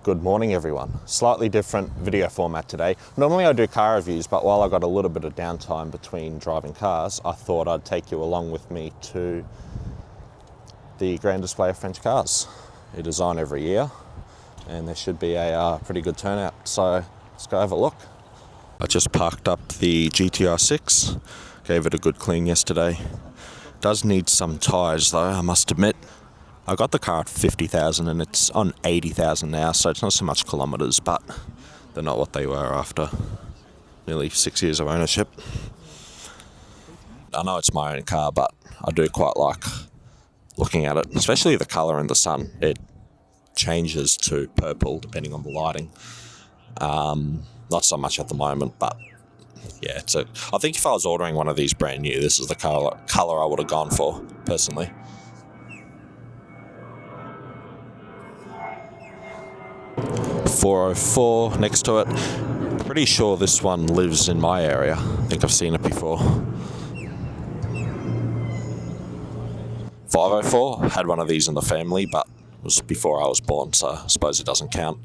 Good morning everyone. Slightly different video format today. Normally I do car reviews, but while I got a little bit of downtime between driving cars, I thought I'd take you along with me to the Grand Display of French Cars. It is on every year and there should be a pretty good turnout, so let's go have a look. I just parked up the GTR 6, gave it a good clean yesterday. Does need some tyres though, I must admit. I got the car at 50,000 and it's on 80,000 now, so it's not so much kilometres, but they're not what they were after nearly 6 years of ownership. I know it's my own car, but I do quite like looking at it, especially the colour in the sun. It changes to purple depending on the lighting. Not so much at the moment, but yeah, I think if I was ordering one of these brand new, this is the colour I would have gone for, personally. .404 next to it. Pretty sure this one lives in my area. I think I've seen it before. .504, had one of these in the family, but it was before I was born, so I suppose it doesn't count.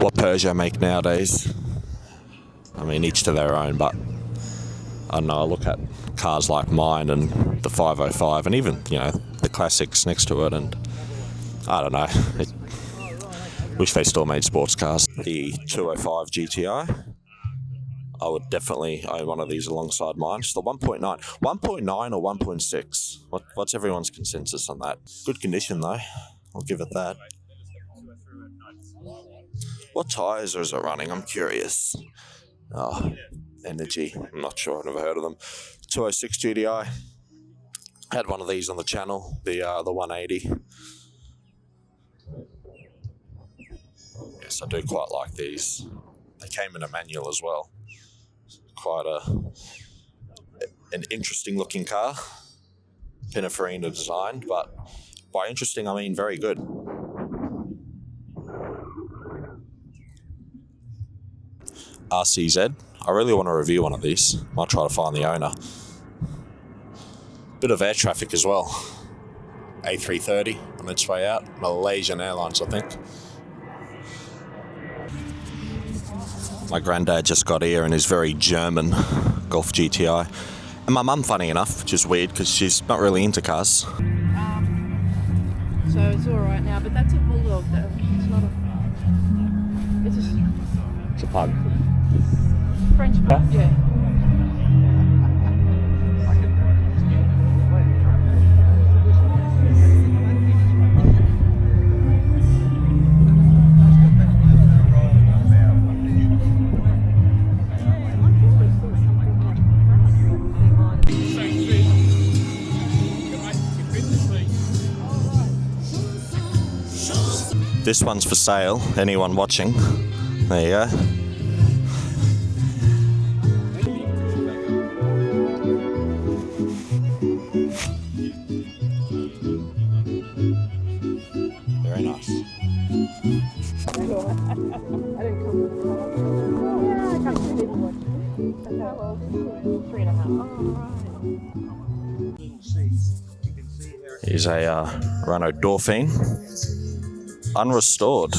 What Peugeot make nowadays? I mean, each to their own, but I don't know, I look at cars like mine and the 505 and even, the classics next to it, and I don't know. Wish they still made sports cars. The 205 GTI. I would definitely own one of these alongside mine. It's the 1.9. 1.9 or 1.6? What's everyone's consensus on that? Good condition though. I'll give it that. What tyres is it running? I'm curious. Oh, Energy. I'm not sure. I've never heard of them. 206 GTI. Had one of these on the channel. The 180. Yes, I do quite like these. They came in a manual as well. Quite an interesting looking car. Pininfarina design, but by interesting I mean very good. RCZ. I really want to review one of these. Might try to find the owner. Bit of air traffic as well. A330 on its way out. Malaysian Airlines, I think. My granddad just got here in his very German Golf GTI. And my mum, funny enough, which is weird because she's not really into cars. So it's alright now, but that's a bulldog though. It's not a... It's a pug. French pug, yeah. This one's for sale. Anyone watching? There you go. Very nice. I didn't come with it. Yeah, I come with it. How old is he? 3.5. Here's a Renault Dauphine. Unrestored,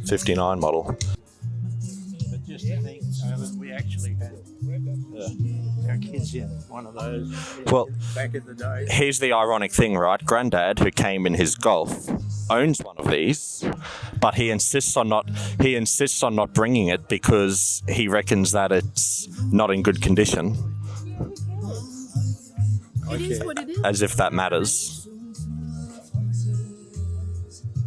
59 model. But just to think, we actually had our kids in one of those back in the day. Here's the ironic thing, right? Granddad, who came in his Golf, owns one of these, but he insists on not bringing it because he reckons that it's not in good condition. It is what it is. As if that matters.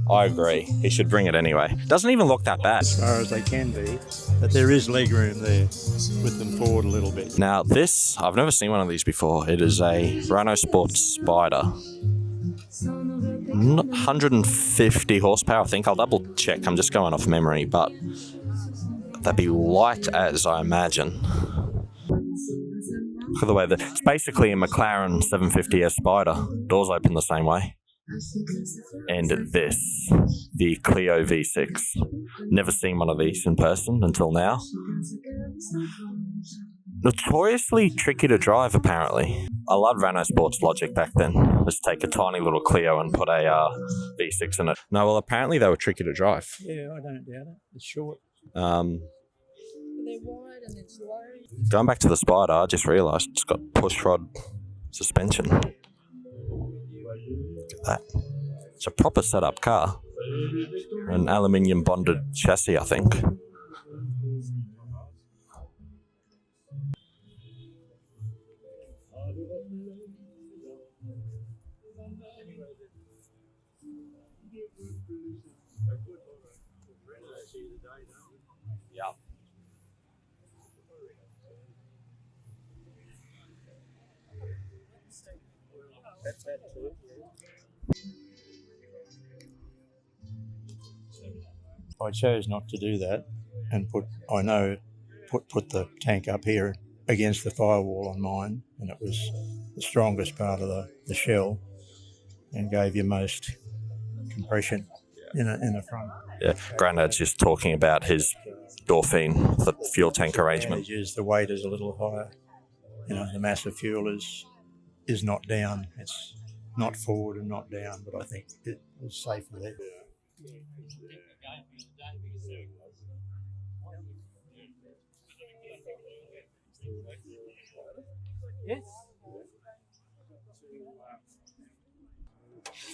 I agree. He should bring it anyway. Doesn't even look that bad. As far as they can be, but there is leg room there with them forward a little bit. Now this, I've never seen one of these before. It is a Renault Sport Spider. 150 horsepower, I think. I'll double check. I'm just going off memory, but that'd be light as I imagine. Look at the way it's basically a McLaren 750S Spider. Doors open the same way. And this, the Clio V6. Never seen one of these in person until now. Notoriously tricky to drive, apparently. I loved Renault Sports Logic back then. Just take a tiny little Clio and put a V6 in it. No, well, apparently they were tricky to drive. Yeah, I don't doubt it. It's short. They're wide and it's low. Going back to the Spider, I just realised it's got push rod suspension. Look at that. It's a proper setup car. An aluminium bonded chassis, I think. Yeah. I chose not to do that and put the tank up here against the firewall on mine, and it was the strongest part of the shell and gave you most compression in the front. Yeah, Grandad's just talking about his Dauphine, the fuel tank arrangement. The weight is a little higher. The mass of fuel is not down. It's not forward and not down, but I think it was safer there.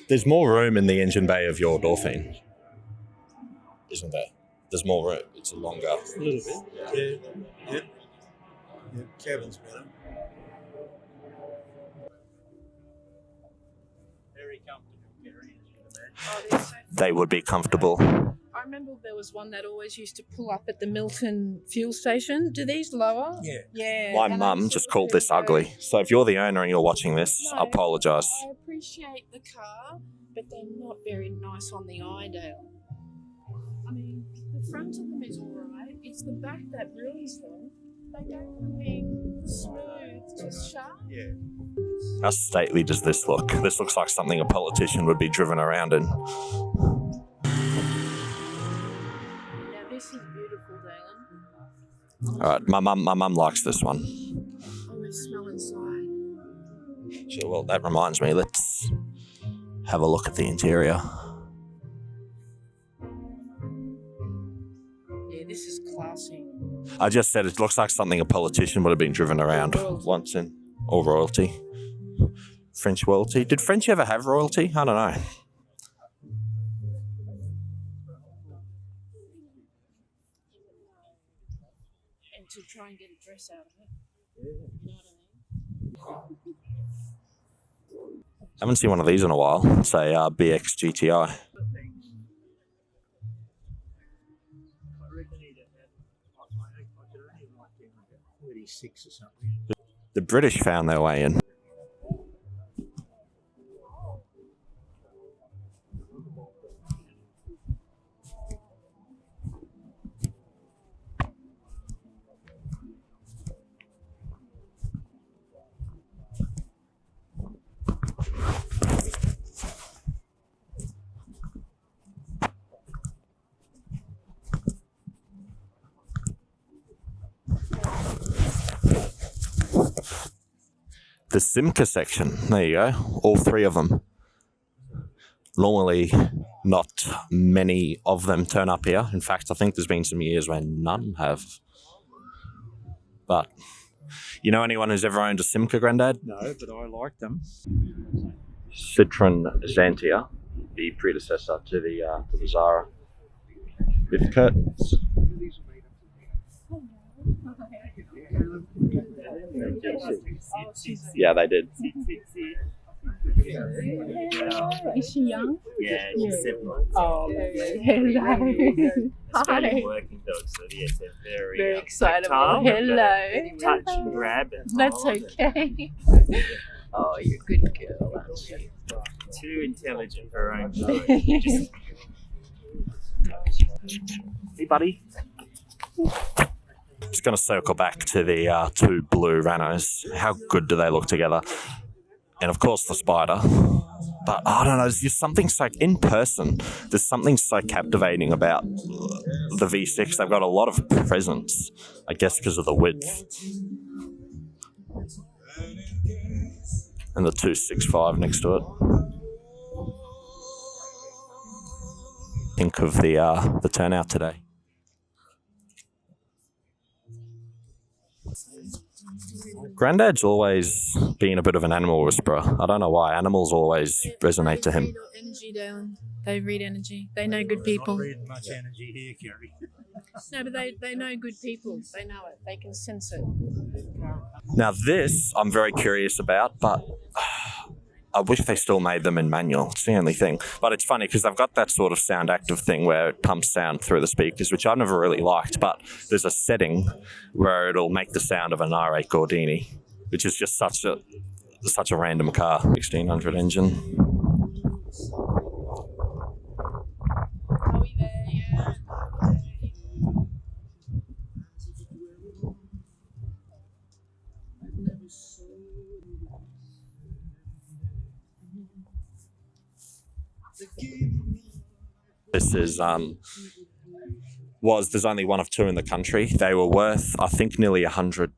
There's more room in the engine bay of your Dauphine, isn't there? There's more room. It's a longer. A little bit. Yeah. Cabin's better. Very comfortable carrying. They would be comfortable. I remember there was one that always used to pull up at the Milton fuel station. Do these lower? Yeah. Yeah. My and I mum used to just look called at this it and go, ugly. So if you're the owner and you're watching this, No. I apologise. I appreciate the car, but they're not very nice on the eye, Dale. I mean, the front of them is alright. It's the back that ruins them. They go from being smooth to sharp. Yeah. How stately does this look? This looks like something a politician would be driven around in. Now this is beautiful, Dalen. All right, my mum likes this one. Oh, I smell inside. Sure, well, that reminds me. Let's have a look at the interior. Yeah, this is classy. I just said it looks like something a politician would have been driven around once in. Or royalty. French royalty. Did French ever have royalty? I don't know. And to try and get a dress out of it. You know what I mean? Haven't seen one of these in a while. It's a BX GTI. I reckon he'd have had, I could only like him about 36 or something. The British found their way in. The Simca section. There you go. All three of them. Normally, not many of them turn up here. In fact, I think there's been some years when none have. But, you know anyone who's ever owned a Simca, Grandad? No, but I like them. Citroen Xantia, the predecessor to the Zara, with curtains. Yeah, they did. Is she young? Yeah, she's 7 months. Oh, hello. Australian Hi. working dogs, so yes, they're very, Very excitable. tactile, Hello. touch and grab. And That's hold okay. Oh, you're a good girl, aren't you? and too intelligent for her own good. Just... Hey, buddy. Just going to circle back to the two blue Renaults. How good do they look together? And of course the Spider. But I don't know, there's just something so, in person, there's something so captivating about the V6. They've got a lot of presence, I guess because of the width. And the 265 next to it. Think of the turnout today. Granddad's always been a bit of an animal whisperer. I don't know why. Animals always resonate to him. They read energy, Dalen. They read energy. They know good people. Not reading much energy here, Kerry. No, but they know good people. They know it. They can sense it. Now this I'm very curious about, but I wish they still made them in manual. It's the only thing. But it's funny because they've got that sort of sound active thing where it pumps sound through the speakers, which I've never really liked. But there's a setting where it'll make the sound of an R8 Gordini, which is just such a random car. 1600 engine. Are we there? Yeah. This is there's only one of two in the country. They were worth, I think, nearly 100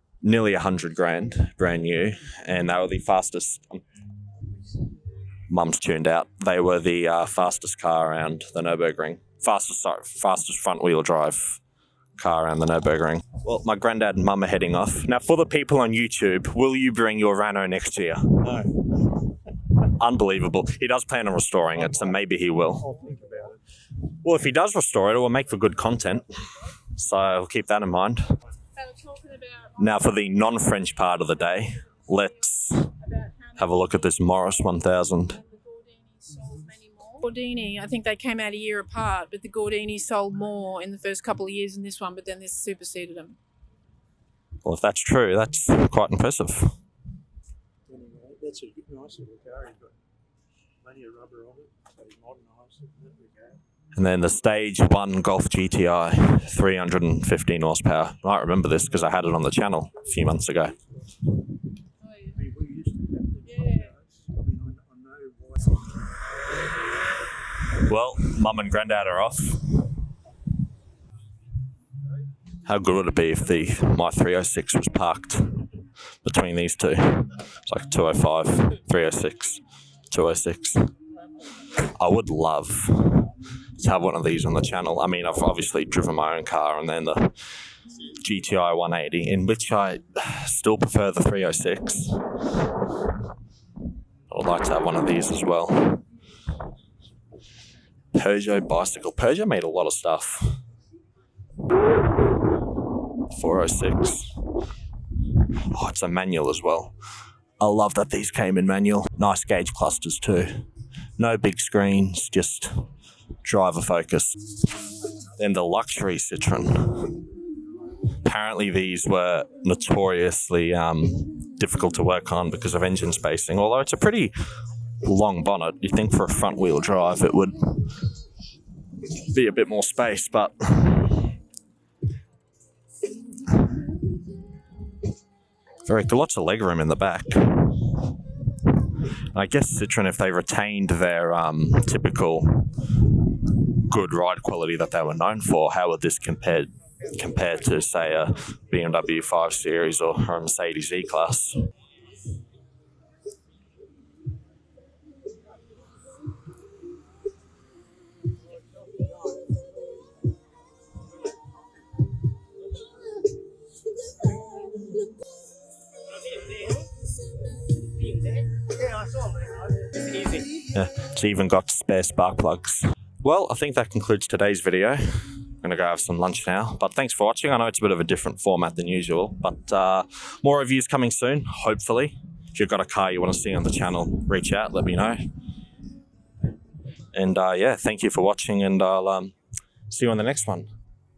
grand, brand new, and they were the fastest. Mum's tuned out. They were the fastest car around the Nürburgring. Fastest front wheel drive car around the Nürburgring. Well, my granddad and mum are heading off. Now, for the people on YouTube, will you bring your Renault next year? No. Unbelievable. He does plan on restoring it, so maybe he will. I'll think about it. Well, if he does restore it, it will make for good content. So I'll keep that in mind. They were talking about Now, for the non-French part of the day, let's have a look at this Morris 1000. the Gordini sold many more. Gordini, I think they came out a year apart, but the Gordini sold more in the first couple of years than this one, but then this superseded them. Well, if that's true, that's quite impressive. Anyway, that's a nice little car. You've got plenty of rubber on it, so you modernise it. There we go. And then the Stage 1 Golf GTI, 315 horsepower. I remember this because I had it on the channel a few months ago. We used to have them. Yeah. I mean, I know why. Well, Mum and Granddad are off. How good would it be if my 306 was parked between these two? It's like 205, 306, 206. I would love to have one of these on the channel. I mean, I've obviously driven my own car and then the GTI 180, in which I still prefer the 306. I would like to have one of these as well. Peugeot bicycle. Peugeot made a lot of stuff. 406. Oh, it's a manual as well. I love that these came in manual. Nice gauge clusters too. No big screens, just driver focus. Then the luxury Citroen. Apparently these were notoriously difficult to work on because of engine spacing, although it's a pretty long bonnet. You'd think for a front wheel drive it would be a bit more space, but lots of legroom in the back. I guess Citroen, if they retained their typical good ride quality that they were known for, how would this compare to, say, a BMW 5 Series or a Mercedes E-Class? Yeah, it's even got spare spark plugs. Well, I think that concludes today's video. I'm going to go have some lunch now, but thanks for watching. I know it's a bit of a different format than usual, but more reviews coming soon, hopefully. If you've got a car you want to see on the channel, reach out, let me know. And yeah, thank you for watching, and I'll see you on the next one.